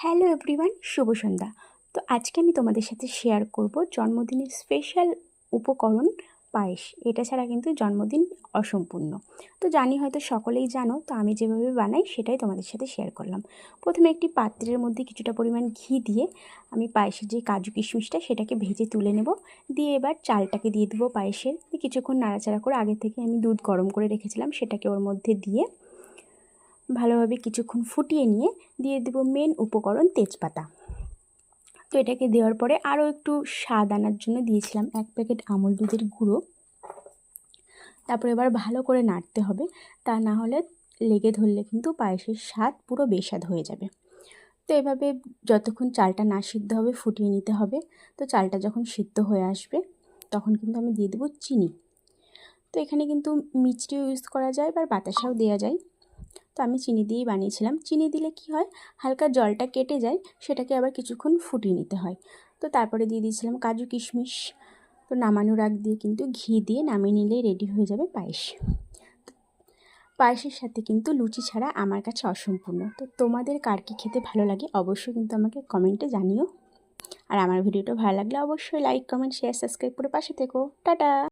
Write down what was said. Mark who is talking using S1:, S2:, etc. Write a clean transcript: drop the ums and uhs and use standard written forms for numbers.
S1: Hello everyone, শুভ সন্ধ্যা। তো আজকে আমি তোমাদের সাথে শেয়ার করব জন্মদিনের স্পেশাল উপকরণ পায়েস। এটা ছাড়া কিন্তু জন্মদিন অসম্পূর্ণ। তো জানি হয়তো সকলেই জানো, তো আমি যেভাবে বানাই সেটাই তোমাদের সাথে শেয়ার করলাম। প্রথমে একটি পাত্রের মধ্যে কিছুটা পরিমাণ ঘি দিয়ে আমি পায়েসের যে কাজু কিশমিশটা সেটাকে ভেজে তুলে নেব। দিয়ে এবার চালটাকে দিয়ে দেবো পায়েসের। কিছুক্ষণ নাড়াচাড়া করে আগে থেকে আমি দুধ গরম করে রেখেছিলাম সেটাকে ওর মধ্যে দিয়ে ভালোভাবে কিছুক্ষণ ফুটিয়ে নিয়ে দিয়ে দেবো মেন উপকরণ তেজপাতা। তো এটাকে দেওয়ার পরে আরও একটু স্বাদ আনার জন্য দিয়েছিলাম 1 প্যাকেট আমুল দুধের গুঁড়ো। তারপর এবার ভালো করে নাড়তে হবে, তা না হলে লেগে ধরলে কিন্তু পায়েসের স্বাদ পুরো বেস্বাদ হয়ে যাবে। তো এভাবে যতক্ষণ চালটা না সিদ্ধ হবে ফুটিয়ে নিতে হবে। তো চালটা যখন সিদ্ধ হয়ে আসবে তখন কিন্তু আমি দিয়ে দেবো চিনি। তো এখানে কিন্তু মিষ্টিও ইউজ করা যায় বা বাতাসাও দেওয়া যায়। তো আমি চিনি দিয়েই বানিয়েছিলাম। চিনি দিলে কি হয়, হালকা জলটা কেটে যায়, সেটাকে আবার কিছুক্ষণ ফুটিয়ে নিতে হয়। তো তারপরে দিয়ে দিয়েছিলাম কাজু কিশমিশ। তো নামানোর আগ দিয়ে কিন্তু ঘি দিয়ে নামিয়ে নিলেই রেডি হয়ে যাবে পায়েস। পায়েসের সাথে কিন্তু লুচি ছাড়া আমার কাছে অসম্পূর্ণ। তো তোমাদের কার কী খেতে ভালো লাগে অবশ্যই কিন্তু আমাকে কমেন্টে জানিও। আর আমার ভিডিওটা ভালো লাগলে অবশ্যই লাইক, কমেন্ট, শেয়ার, সাবস্ক্রাইব করে পাশে থেকো। টাটা।